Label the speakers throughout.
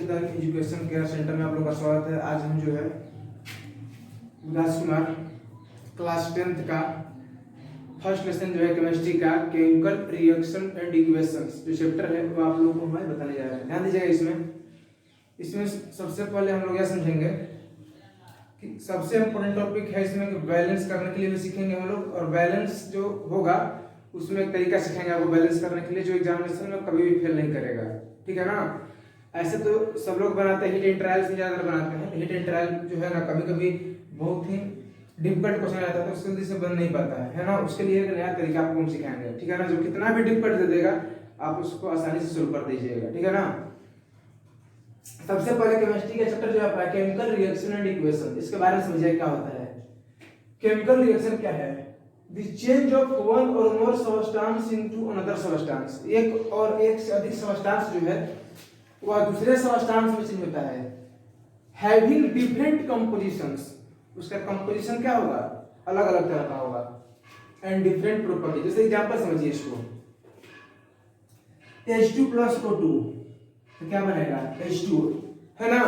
Speaker 1: चिंतन education care centre में आप लोगों का स्वागत है। आज हम जो है विकास कुमार क्लास 10th का फर्स्ट लेसन जो है केमिस्ट्री का केमिकल रिएक्शन एंड इक्वेशंस जो चैप्टर है वो आप लोगों को मैं बताने जा रहे हैं। ध्यान दीजिएगा इसमें सबसे पहले हम लोग यह समझेंगे कि सबसे इम्पोर्टेंट टॉपिक है इसमें कि बैलेंस करने के लिए भी सीखेंगे हम लोग, और बैलेंस जो होगा उसमें एक तरीका सीखेंगे आपको बैलेंस करने के लिए जो एग्जामिनेशन में कभी भी फेल नहीं करेगा। ठीक है ना। ऐसे तो सब लोग बनाते हैं, हिट एंड ट्रायल से ज्यादा बनाते हैं। हिट एंड ट्रायल जो है ना कभी कभी बहुत ही डिफिकल्ट क्वेश्चन आता है तो उससे जल्दी से बन नहीं पाता है ना। उसके लिए एक नया तरीका आपको हम सिखाएंगे। ठीक है ना। जो कितना भी डिफिकल्ट दे देगा आप उसको आसानी से सोल्व कर दीजिएगा। ठीक है ना। सबसे पहले केमिस्ट्री का चैप्टर जो है केमिकल रिएक्शन एंड इक्वेशन, इसके बारे में समझिए क्या होता है। केमिकल रिएक्शन क्या है? The change of one or more substance into another substance, एक और एक से अधिक substance जो है वह दूसरे substance में चेंज होता है। Having different compositions, उसका composition क्या होगा? अलग अलग तरह का होगा। And different property, जैसे एग्जाम्पल समझिए इसको, H2 plus O2 तो क्या बनेगा? H2 है ना।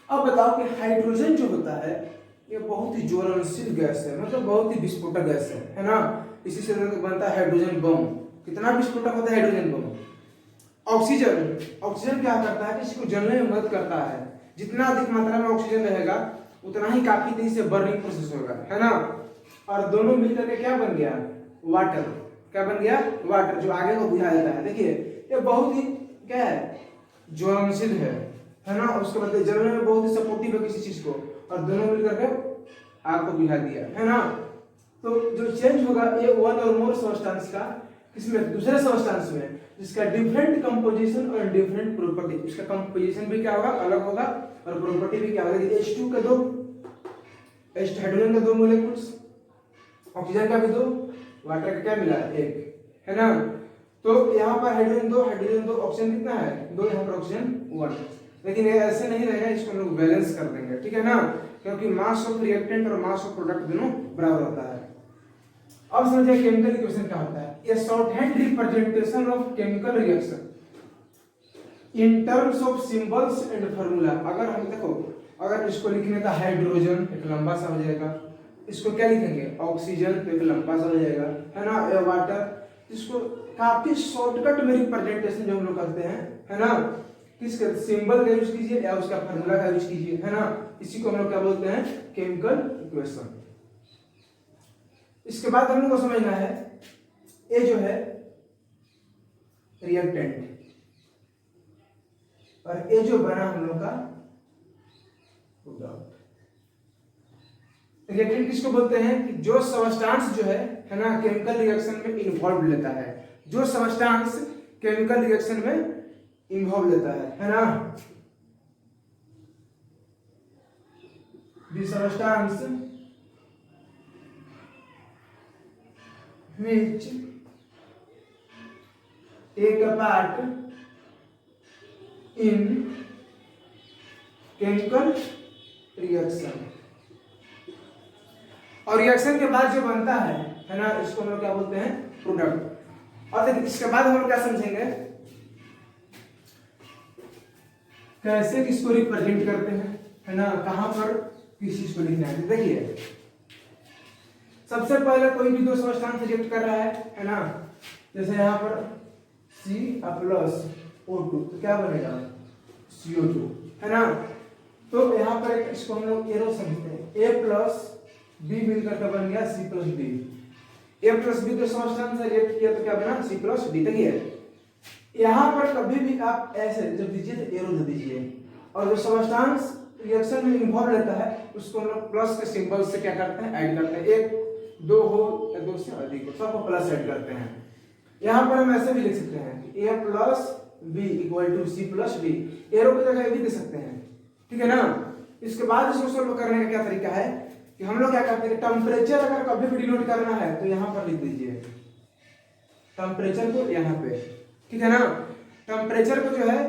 Speaker 1: अब बताओ कि हाइड्रोजन जो होता है ये बहुत ही ज्वलनशील गैस है, मतलब बहुत ही विस्फोटक गैस है ना। इसी से बनता है हाइड्रोजन बम। कितना विस्फोटक होता है हाइड्रोजन बम। ऑक्सीजन क्या करता है कि इसको जलने में मदद करता है। जितना अधिक मात्रा में ऑक्सीजन रहेगा उतना ही काफी तेजी से बर्निंग प्रोसेस होगा, है ना। और दोनों मिलकर के क्या बन गया? वाटर। क्या बन गया? वाटर, जो आगे को बुझा देता है। देखिए ये बहुत ही क्या है? ज्वलनशील है ना। उसके बाद जलने में बहुत ही सपोर्टिव है किसी चीज को, और दोनों मिलकर के आग को बुझा दिया, है ना। तो जो चेंज होगा ये वन और मोर सब्सटेंस का, किसमें? दूसरे सब्सटेंस में, जिसका डिफरेंट कंपोजिशन और डिफरेंट प्रॉपर्टी। उसका कंपोजिशन भी क्या होगा? अलग होगा, और प्रॉपर्टी भी क्या होगा? H2 के दो, हाइड्रोजन के दो मोलेक्युल्स, ऑक्सीजन का भी दो, वाटर का क्या मिला? एक, है ना। तो यहाँ पर हाइड्रोजन दो, ऑक्सीजन कितना है? दो, यहाँ पर ऑक्सीजन 1। लेकिन ये ऐसे नहीं रहेगा, इसको हम लोग बैलेंस कर देंगे। ठीक है ना, क्योंकि मास ऑफ रिएक्टेंट और मास ऑफ प्रोडक्ट दोनों बराबर होता है। अब समझिए केमिकल इक्वेशन क्या होता है। ये short hand representation of chemical reaction in terms of symbols and formula. अगर हम देखो, अगर इसको लिखने का हाइड्रोजन एक लंबा सा हो जाएगा, इसको क्या लिखेंगे? ऑक्सीजन तो एक लंबा सा हो जाएगा, है ना। या वाटर, इसको काफी शॉर्टकट में रिप्रेजेंटेशन जो हम लोग करते हैं, है ना, किसका सिंबल का यूज कीजिए या उसका फार्मूला का यूज कीजिए, है ना। इसी को हम लोग क्या बोलते हैं? Chemical equation. इसके बाद हम लोग को समझना है ये जो है रिएक्टेंट, और ये जो बना हम लोग का प्रोडक्ट। रिएक्टेंट किसको बोलते हैं? कि जो सबस्टेंस जो है ना, केमिकल रिएक्शन में इन्वॉल्व लेता है। जो सबस्टेंस केमिकल रिएक्शन में इन्वॉल्व लेता है ना। The substance which take a part in chemical reaction, और रिएक्शन के बाद जो बनता है ना, इसको हम लोग क्या बोलते हैं? प्रोडक्ट। और देखिए इसके बाद हम लोग क्या समझेंगे, कैसे किसको रिप्रेजेंट करते हैं, है ना, कहां पर किस चीज को लिखना है। देखिए सबसे पहले कोई भी दो सब्सटेंस रिएक्ट कर रहा है ना, जैसे यहाँ पर C+O2 तो क्या बनेगा? CO2, है ना। तो यहाँ पर इसको हम लोग एरो समझते हैं। A प्लस B मिलकर का बन गया C+D। A प्लस B तो सब्सटेंस रिएक्ट किया तो क्या बना? C+D। देखिए यहाँ पर कभी भी आप ऐसे जब दीजिए तो एरो दे दीजिए, और जो सब्सटेंस रिएक्शन में इन्वॉल्व रहता है उसको हम लोग प्लस के सिंबल से क्या करते हैं? ऐड करते हैं। एक दो हो या दो से अधिक हो, सबको प्लस ऐड करते हैं। यहाँ पर हम ऐसे भी लिख सकते हैं कि A plus B equal to C+D। Arrow की जगह भी दे सकते हैं, ठीक है ना। इसके बाद इसको सोल्व करने का क्या तरीका है कि हम लोग क्या करते हैं? टेम्परेचर अगर कभी भी डिनोट करना है तो यहाँ पर लिख दीजिए टेम्परेचर को, यहाँ पे, ठीक है ना। टेम्परेचर को जो है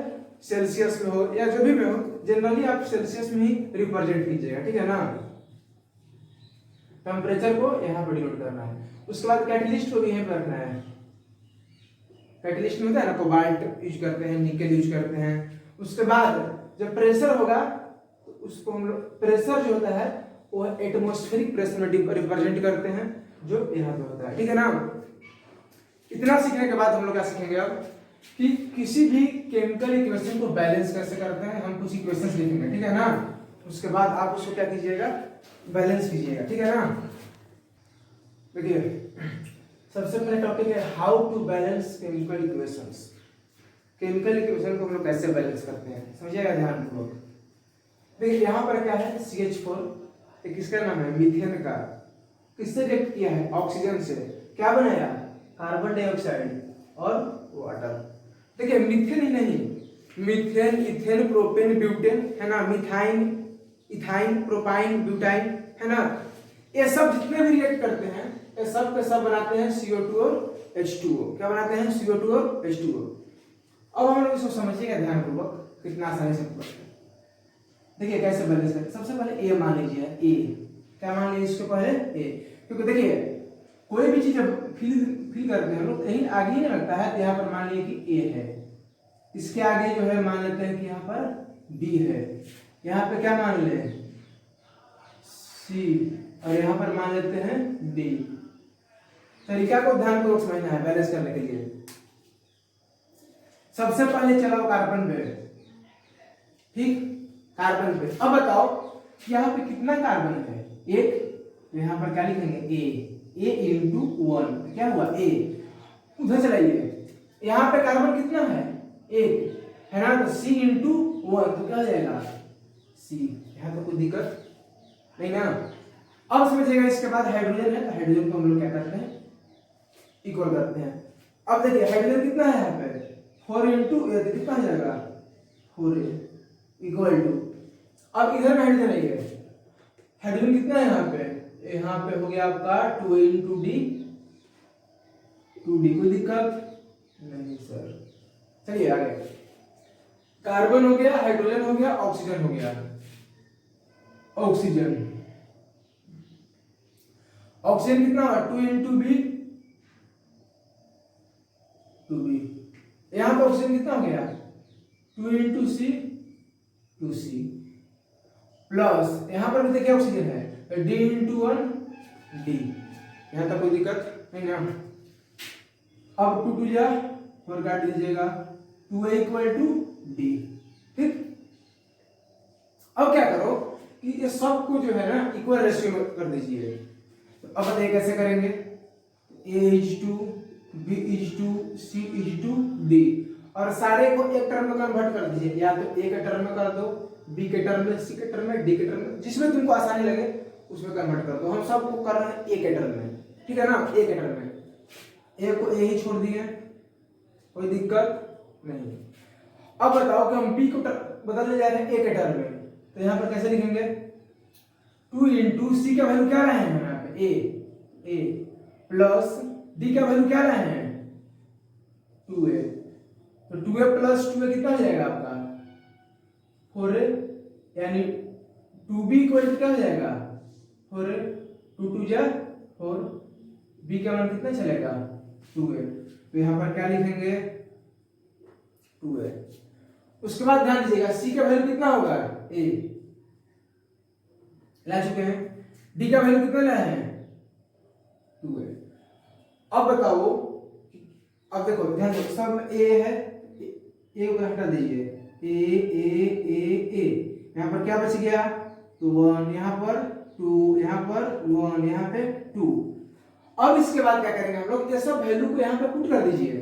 Speaker 1: सेल्सियस में हो या जो भी में हो, जनरली आप सेल्सियस में ही रिप्रेजेंट कीजिएगा, ठीक है ना। टेम्परेचर को यहाँ पर डिनोट करना है। उसके बाद कैटलिस्ट को भी यहीं पर रखना है। कैटलिस्ट में होता है ना, कोबाल्ट यूज करते हैं, निकेल यूज करते हैं। उसके बाद जब प्रेशर होगा तो उसको हम लोग, प्रेशर जो होता है वो एटमॉस्फेरिक प्रेशर में रिप्रेजेंट करते हैं, जो यहाँ पे होता है। ठीक है ना। इतना सीखने के बाद हम लोग क्या सीखेंगे अब कि किसी भी केमिकल इक्वेशन को बैलेंस कैसे करते हैं। हम कुछ इक्वेशंस लिखेंगे, ठीक है ना। उसके बाद आप उसको क्या कीजिएगा, बैलेंस कीजिएगा, ठीक है ना। देखिए सबसे पहले टॉपिक है how to balance chemical equations. Chemical equation को हम लोग कैसे बैलेंस करते हैं, समझिएगा ध्यानपूर्वक। देखिए यहाँ पर क्या है, CH4 एक किसका नाम है, मीथेन का। किससे रिएक्ट किया है, ऑक्सीजन से। क्या बनाया, कार्बन डाइऑक्साइड और वाटर। देखिए मीथेन ही नहीं, मीथेन, इथेन, प्रोपेन, ब्यूटेन, है ना, मिथाइन, इथाइन, प्रोपाइन, ब्यूटाइन, है ना। ये सब जितने भी रिएक्ट करते हैं ये सब के सब बनाते हैं CO2 और H2O। क्या बनाते हैं, CO2 और H2O। अब हम लोग इसको समझिएगा ध्यानपूर्वक, कितना आसानी से करते हैं। देखिए कैसे बैलेंस करते हैं। सबसे पहले A मान लीजिए, A क्या मान लीजिए इसको पहले A, क्योंकि देखिए कोई भी चीज जब फील करते हैं लोग कहीं आगे ही नहीं लगता है, तो यहाँ पर मान लीजिए कि A है, इसके आगे जो है मान लेते हैं कि यहाँ पर B है, यहाँ पे क्या मान ले C, और यहाँ पर मान लेते हैं D। तरीका को ध्यानपूर्वक समझना है बैलेंस करने के लिए। सबसे पहले चलाओ कार्बन पे, ठीक, कार्बन पे। अब बताओ यहाँ पे कितना कार्बन है, एक, तो यहाँ पर क्या लिखेंगे A इंटू 1, क्या हुआ A। उधर चलाइए, यहाँ पे कार्बन कितना है, एक, है ना, तो C इंटू 1 तो क्या हो जाएगा C। यहाँ तो कोई दिक्कत नहीं ना। अब समझिएगा, इसके बाद हाइड्रोजन है, तो हाइड्रोजन को हम लोग क्या करते हैं, इक्वल करते हैं। अब देखिए हाइड्रोजन कितना है यहाँ पे, 4 इंटू कितना हो जाएगा 4 इक्वल टू, अब इधर में हाइड्रोजन है, हाइड्रोजन कितना है यहाँ पे हो गया आपका 2 इंटू D, 2D। कोई दिक्कत नहीं सर। चलिए आगे, कार्बन हो गया, हाइड्रोजन हो गया, ऑक्सीजन हो गया। ऑक्सीजन कितना हुआ, 2 इंटू B, 2B। यहाँ पे ऑक्सीजन कितना हो गया, 2 इंटू C, 2C, प्लस यहाँ पर भी देखिए ऑक्सीजन है, D इंटू 1 D। यहाँ तक कोई दिक्कत नहीं ना। अब 2 2 जा 4 काट दीजिएगा, 2A इक्वल टू D, ठीक। अब क्या करो कि ये सब को जो है ना इक्वल रेशियो में कर दीजिए। तो अब बताइए कैसे करेंगे, A:2, B:2, C:2, D, और सारे को एक टर्म में कन्वर्ट कर दीजिए, या तो A के टर्म में कर दो, B के टर्म में, C के टर्म में, D के टर्म में, जिसमें तुमको आसानी लगे उसमें कन्वर्ट कर दो। हम सबको कर रहे हैं A के टर्म में, ठीक है ना, A के टर्म में। A को A ही छोड़ दिए, कोई दिक्कत नहीं। अब बताओ कि हम B को बदलने जा रहे हैं A के टर्म में, तो यहाँ पर कैसे लिखेंगे, 2 इंटू C का वैल्यू क्या रहे हैं यहाँ पे A प्लस D का वैल्यू क्या रहे हैं 2A, तो 2A प्लस 2A कितना हो जाएगा आपका 4A, यानी 2B इक्वल क्या हो जाएगा 4A, 2 2 जा 4, B का मान कितना चलेगा 2A, तो यहाँ पर क्या लिखेंगे 2A। उसके बाद ध्यान दीजिएगा C का वैल्यू कितना होगा A ला चुके हैं, D का वैल्यू कितना लाए हैं 2A। अब बताओ, अब देखो ध्यान दो, सब में A है, A को हटा दीजिए, A, यहाँ पर क्या बच गया तो 1, यहाँ पर 2, यहाँ पर 1, यहाँ पे 2। अब इसके बाद क्या करेंगे हम लोग, ये सब वैल्यू को यहाँ पे पुट कर दीजिए,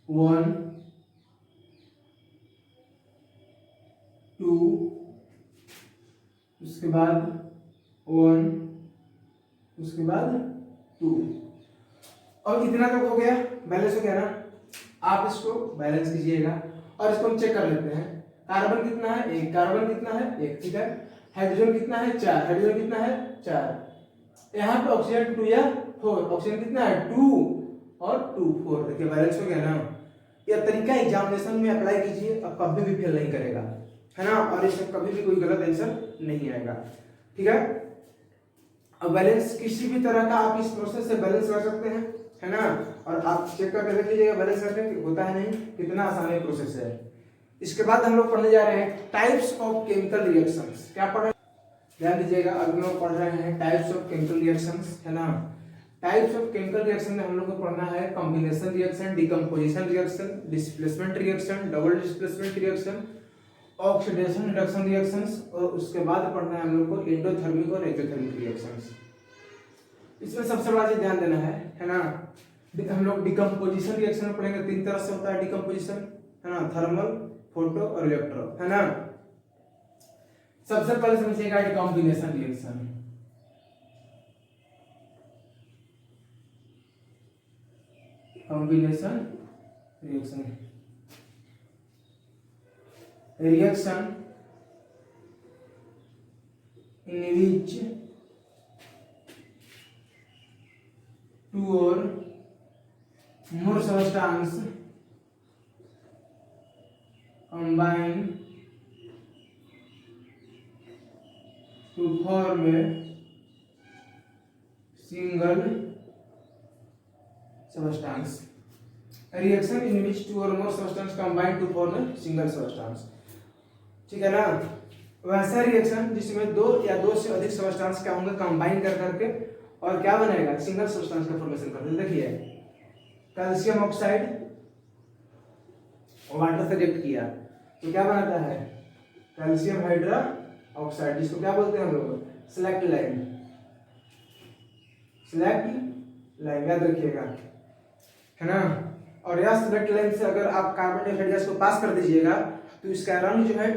Speaker 1: 1 2, उसके बाद 1, उसके बाद 2। और इतना तक हो गया, बैलेंस हो गया ना। आप इसको बैलेंस कीजिएगा और इसको हम चेक कर लेते हैं। कार्बन कितना है 1, कार्बन कितना है 1, ठीक है। हाइड्रोजन कितना है 4, हाइड्रोजन कितना है 4। यहाँ पे ऑक्सीजन 2 या 4, ऑक्सीजन कितना है 2 और 2 4। देखिए बैलेंस हो गया ना। यह तरीका एग्जामिनेशन में अप्लाई कीजिए, अब कभी भी फेल नहीं करेगा, है ना, और इसमें कभी भी कोई गलत आंसर नहीं आएगा, ठीक है। अब बैलेंस किसी भी तरह का आप इस प्रोसेस से बैलेंस कर सकते हैं। है ना। और आप चेक करके देख लीजिएगा बैलेंस करके होता है नहीं, कितना आसान है प्रोसेस है। इसके बाद हम लोग पढ़ने जा रहे हैं टाइप्स ऑफ केमिकल रिएक्शंस। क्या पढ़ रहे हैं, ध्यान दीजिएगा। अब हम लोग पढ़ रहे हैं टाइप्स ऑफ केमिकल रिएक्शंस, है ना। टाइप्स ऑफ केमिकल रिएक्शन में हम लोग को पढ़ना है combination reaction, decomposition reaction, displacement reaction, double displacement reaction, oxidation reduction reactions, और उसके बाद पढ़ना है हम लोग को एंडोथर्मिक और एक्सोथर्मिक रिएक्शंस। इसमें सबसे बड़ा चीज ध्यान देना है ना। हम लोग डिकम्पोजिशन रिएक्शन में पढ़ेंगे, 3 तरह से होता है डिकम्पोजिशन, है ना, थर्मल, फोटो और इलेक्ट्रो, है ना। सबसे पहले समझिएगा decombination reaction. Combination reaction, reaction in which two or more substance combine to form a single substance. A reaction in which two or more substance combine to form a single substance. ठीक है ना। वैसा reaction जिसमें 2 या 2 से अधिक substance क्या होंगे कंबाइन कर करके और क्या बनेगा, सिंगल सब्सटेंस का फॉर्मेशन करते हैं। देखिए कैल्शियम ऑक्साइड वाटर से रिएक्ट किया तो क्या बनाता है, कैल्शियम हाइड्रा ऑक्साइड, जिसको क्या बोलते हैं हम लोग, सेलेक्ट लाइन। सेलेक्ट लाइन याद रखिएगा, है ना। और यह सेलेक्ट लाइन से अगर आप कार्बन डाइऑक्साइड गैस को पास कर दीजिएगा तो इसका रंग जो है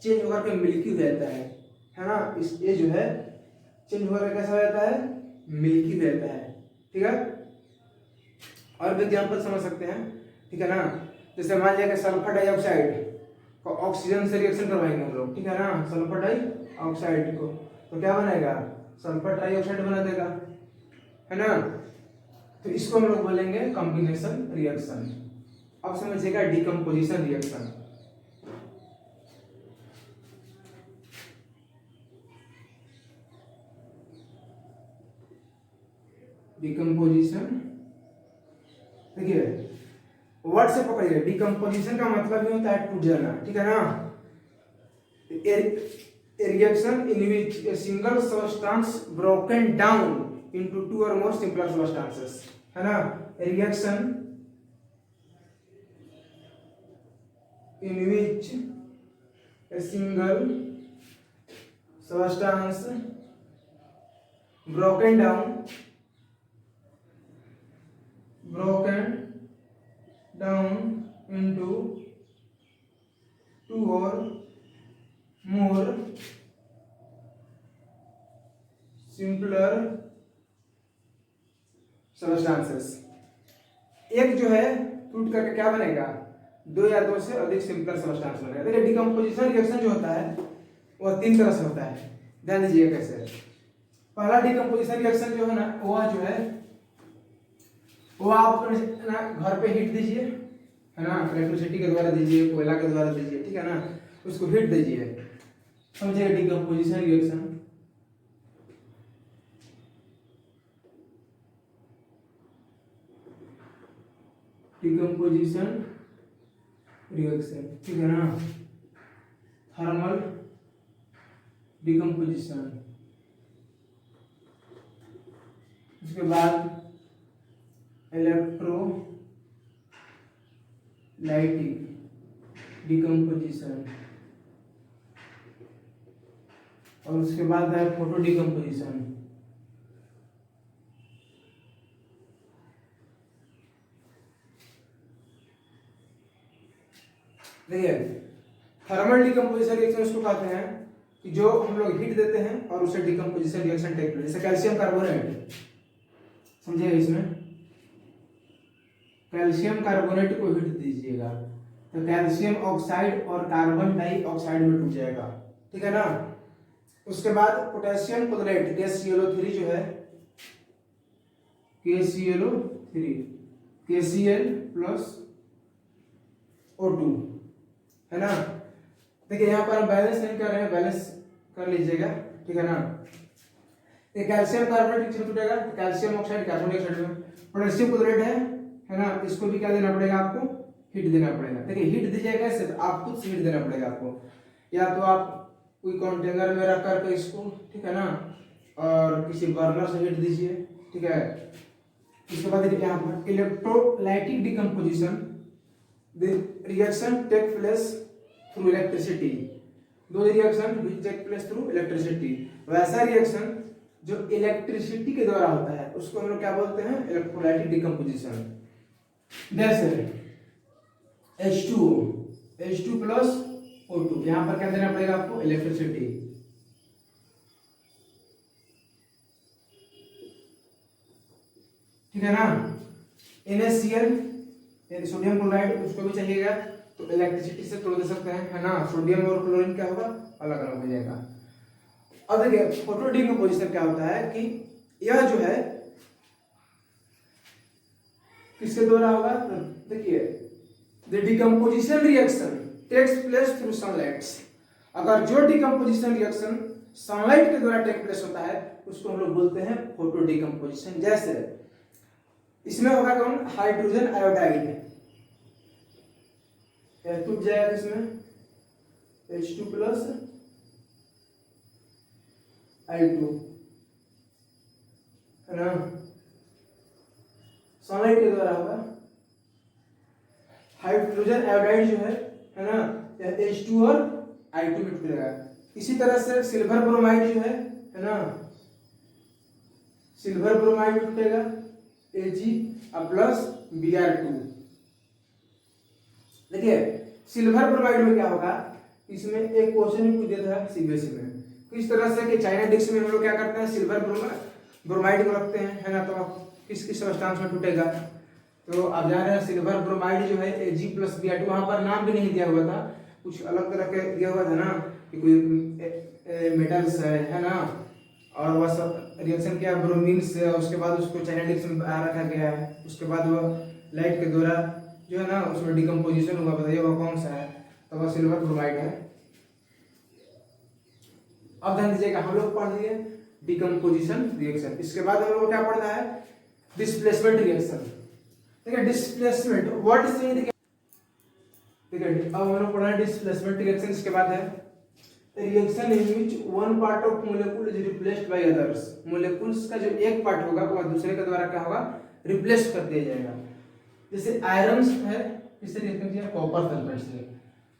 Speaker 1: चेंज होकर के मिल्की हो जाता है ना। इस ये जो है चेंज होकर कैसा हो जाता है, मिल्की हो जाता है, ठीक है। और भी एग्जांपल समझ सकते हैं, ठीक है ना। जैसे मान लिया कि सल्फर डाइऑक्साइड को ऑक्सीजन से रिएक्शन करवाएंगे हम लोग, ठीक है ना, सल्फर डाइऑक्साइड को, तो क्या बनेगा, सल्फर डाइऑक्साइड बना देगा, है ना। तो इसको हम लोग बोलेंगे कॉम्बिनेशन रिएक्शन। अब समझिएगा डिकम्पोजिशन रिएक्शन। डिकम्पोजिशन, देखिए वर्ड से पकड़िए, डिकम्पोजिशन का मतलब ही होता है टूट जाना, ठीक है ना। Reaction in which a single substance broken down into 2 और मोर सिंपलर सब्सटेंसेस, है ना। Reaction in which a single substance broken down into 2 or more simpler substances। एक जो है टूट करके क्या बनेगा, 2 या 2 से अधिक सिंपलर सब्सटेंस बनेगा। देखिए डिकम्पोजिशन रिएक्शन जो होता है वह 3 तरह से होता है, ध्यान दीजिए कैसे। पहला डिकम्पोजिशन रिएक्शन जो है ना, वह जो है वो आप ना घर पे हीट दीजिए, है ना, इलेक्ट्रिसिटी के द्वारा दीजिए, कोयला के द्वारा दीजिए, ठीक है ना, उसको हीट दीजिए, समझिए डिकम्पोजिशन रिएक्शन। डिकम्पोजिशन रिएक्शन, ठीक है ना। थर्मल डिकम्पोजिशन, उसके बाद इलेक्ट्रो लाइटिक डिकम्पोजिशन, और उसके बाद है फोटो डिकम्पोजिशन। देखिए थर्मल डिकम्पोजिशन रिएक्शन उसको कहते हैं कि जो हम लोग हीट देते हैं और उसे डिकम्पोजिशन रिएक्शन टेक प्लेस, जैसे कैल्शियम कार्बोनेट, समझिएगा इसमें कैल्शियम कार्बोनेट को हीट दीजिएगा तो कैल्शियम ऑक्साइड और कार्बन डाइऑक्साइड में टूट जाएगा, ठीक है ना। उसके बाद पोटेशियम क्लोराइड KClO3 जो है, KClO3 KCl प्लस O2, है ना। देखिए यहाँ पर हम बैलेंस नहीं कर रहे हैं, बैलेंस कर लीजिएगा, ठीक है ना। ये कैल्शियम कार्बोनेट किसमें टूटेगा, तो कैल्शियम ऑक्साइड कार्बन डाइऑक्साइड में। पोटेशियम क्लोराइड है ना, इसको भी क्या देना पड़ेगा आपको, हीट देना पड़ेगा। देखिए हीट दीजिएगा कैसे, तो आप खुद से हीट देना पड़ेगा आपको, या तो आप कोई कंटेनर में रख करके इसको, ठीक है ना, और किसी बर्नर से हीट दीजिए, ठीक है। इसके बाद देखिए यहाँ पर electrolytic decomposition, the reaction take place through electricity. दो reaction which take place through electricity, वैसा रिएक्शन जो इलेक्ट्रिसिटी के द्वारा होता है उसको हम लोग क्या बोलते हैं, इलेक्ट्रोलाइटिक डिकम्पोजिशन। जैसे H2 प्लस O2, यहां पर क्या देना पड़ेगा आपको, इलेक्ट्रिसिटी, ठीक है ना। NaCl सोडियम क्लोराइड, उसको भी चाहिएगा तो इलेक्ट्रिसिटी से तोड़ दे सकते हैं, है ना। सोडियम और क्लोरीन क्या होगा, अलग अलग हो जाएगा। अब देखिए फोटो डिकम्पोजिशन क्या होता है कि यह जो है किसके द्वारा होगा, तो देखिए the decomposition reaction takes place through sunlight. अगर जो डिकम्पोजिशन रिएक्शन सनलाइट के द्वारा टेक प्लेस होता है उसको हम लोग बोलते हैं फोटो डिकम्पोजिशन। जैसे इसमें होगा कौन, हाइड्रोजन आयोडाइड, टूट जाएगा इसमें H2 प्लस I2, है ना, सनलाइट के द्वारा होगा। हाइड्रोजन आयोडाइड जो है ना, H2 और I2 में टूटेगा। इसी तरह से सिल्वर ब्रोमाइड जो है ना, सिल्वर ब्रोमाइड टूटेगा Ag प्लस Br2। देखिए सिल्वर ब्रोमाइड में क्या होगा, इसमें एक क्वेश्चन भी पूछ दिया था सीबीएसई में, किस तरह से कि चाइना डिस्क में हम लोग क्या करते हैं, सिल्वर ब्रोमाइड को रखते हैं, है ना, तो किस किस सब्सटेंस में टूटेगा। तो आप जान रहे हैं सिल्वर ब्रोमाइड जो है Ag प्लस Br2, वहां पर नाम भी नहीं दिया हुआ था, कुछ अलग तरह के दिया हुआ था ना, कि कोई मेटल्स है ना, और वह सब रिएक्शन किया ब्रोमीन से, उसके बाद उसको चाइना डिस्क में रखा गया है, उसके बाद वो लाइट के द्वारा जो है ना उसमें डिकम्पोजिशन हुआ। बताइए वह कौन सा है, तो वह सिल्वर ब्रोमाइड है। अब ध्यान दीजिएगा, हम लोग पढ़ लिए डिकम्पोजिशन रिएक्शन, इसके बाद हम लोग को क्या पढ़ना है, डिस्प्लेसमेंट रिएक्शन। देखिए डिस्प्लेसमेंट वर्ड से देखिए, अब हम लोग पढ़ना है डिस्प्लेसमेंट रिएक्शन। इसके बाद है reaction in which one part of molecule is replaced by others. Molecules का जो एक पार्ट होगा वह दूसरे के द्वारा क्या होगा, रिप्लेस कर दिया जाएगा। जैसे आयरन है, इससे रिएक्शन किया कॉपर सल्फेट से।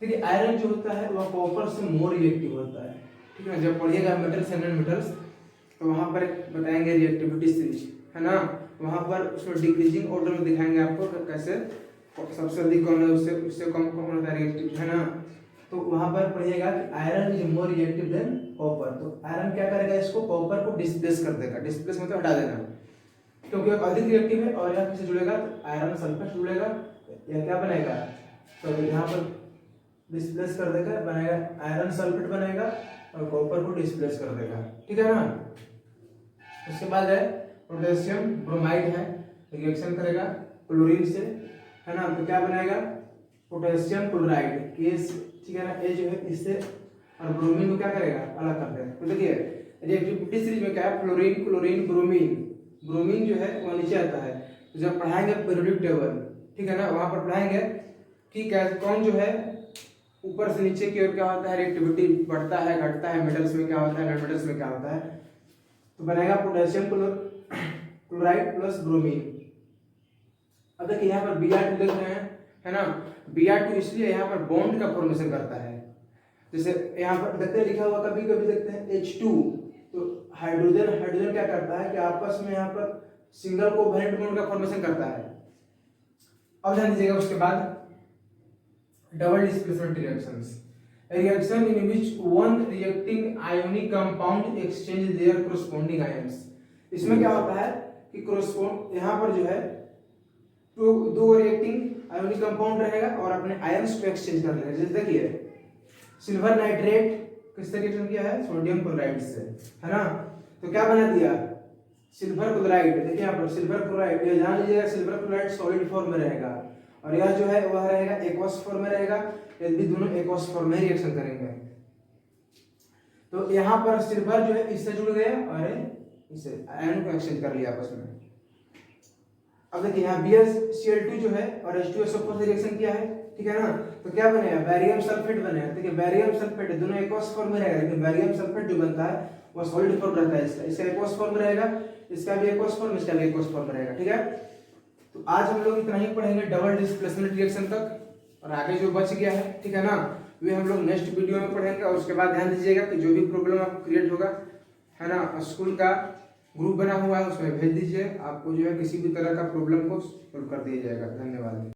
Speaker 1: देखिए आयरन जो होता है वह कॉपर से मोर रिएक्टिव होता है, ठीक है। जब पढ़िएगा मेटल्स एंड नॉन मेटल्स तो वहां पर बताएंगे रिएक्टिविटी सीरीज, है ना, वहां पर उसमें डिक्रीजिंग ऑर्डर में दिखाएंगे आपको कैसे सबसे अधिक कौन है, उससे कम कौन होता है रिएक्टिव, है ना। तो वहां पर पढ़िएगा कि iron is more reactive than copper. तो आयरन क्या करेगा, इसको कॉपर को डिस्प्लेस कर देगा। डिस्प्लेस मतलब हटा देना, क्योंकि अधिक रिएक्टिव है और यह किससे जुड़ेगा, तो आयरन सल्फेट जुड़ेगा, यह क्या बनेगा, तो यहाँ पर डिस्प्लेस कर देगा, बनेगा आयरन सल्फेट बनेगा और कॉपर को डिस्प्लेस कर देगा, ठीक है ना। उसके बाद है पोटेशियम ब्रोमाइड है, रिएक्शन करेगा क्लोरीन से, है ना, तो क्या बनेगा, पोटेशियम क्लोराइड केस, ठीक है ना। ए जो है इससे और ब्रोमीन को क्या करेगा, अलग कर देगा। तो देखिए रिएक्टिविटी सीरीज में क्या है, फ्लोरीन क्लोरीन ब्रोमीन, ब्रोमीन जो है वह नीचे आता है। तो जब पढ़ाएंगे पीरियोडिक टेबल, ठीक है ना, वहां पर पढ़ाएंगे कि कौन जो है ऊपर से नीचे की ओर क्या होता है, रिएक्टिविटी बढ़ता है घटता है, मेटल्स में क्या होता है, नॉन मेटल्स में क्या होता है। तो बनेगा पोटेशियम क्लोराइड प्लस ब्रोमीन। अब देखिए यहाँ पर Br2 देख रहे हैं, है ना, Br2 इसलिए यहाँ पर बॉन्ड का फॉर्मेशन करता है। जैसे यहाँ पर देखते हैं लिखा हुआ, कभी कभी देखते हैं H2, तो हाइड्रोजन क्या करता है कि आपस में यहाँ पर सिंगल कोवैलेंट बॉन्ड का फॉर्मेशन करता है। अब ध्यान दीजिएगा, उसके बाद double displacement reactions, reaction in which one reacting ionic compound exchange there corresponding ions. इसमें क्या होता है कि कोरस्पोंड यहाँ पर जो है तो दो रिएक्टिंग आयोनिक कंपाउंड रहेगा और अपने आयंस को एक्सचेंज कर लेगा। जैसे देखिए सिल्वर नाइट्रेट किससे रिएक्शन किया है, सोडियम क्लोराइड से, है ना, तो क्या बना दिया, सिल्वर क्लोराइड। देखिए यहाँ पर सिल्वर क्लोराइड, ये जान लीजिएगा सिल्वर क्लोराइड सॉलिड फॉर्म में रहेगा और यह जो है वह रहेगा एक्वस फॉर्म में रहेगा, यदि दोनों एक्वस फॉर्म में रिएक्शन करेंगे। तो यहाँ पर सिल्वर जो है इससे जुड़ गया और इसे आयन को एक्सचेंज कर लिया आपस में। अब देखिए यहाँ BaCl2 जो है और H2SO4 से रिएक्शन किया है, ठीक है ना, तो क्या बनेगा, बैरियम सल्फेट बनेगा। देखिए बैरियम सल्फेट दोनों एक्वस फॉर्म में रहेगा, लेकिन बैरियम सल्फेट जो बनता है वो सॉलिड फॉर्म रहता है। इसका एक्वस फॉर्म में रहेगा, इसका भी एक्वस फॉर्म, इसका भी एक्वस फॉर्म में रहेगा, ठीक है। तो आज हम लोग इतना ही पढ़ेंगे डबल डिस्प्लेसमेंट रिएक्शन तक, और आगे जो बच गया है, ठीक है ना, वे हम लोग नेक्स्ट वीडियो में पढ़ेंगे। और उसके बाद ध्यान दीजिएगा कि जो भी प्रॉब्लम आपको क्रिएट होगा, है ना, स्कूल का ग्रुप बना हुआ है उसमें भेज दीजिए, आपको जो है किसी भी तरह का प्रॉब्लम को सॉल्व कर दिया जाएगा। धन्यवाद।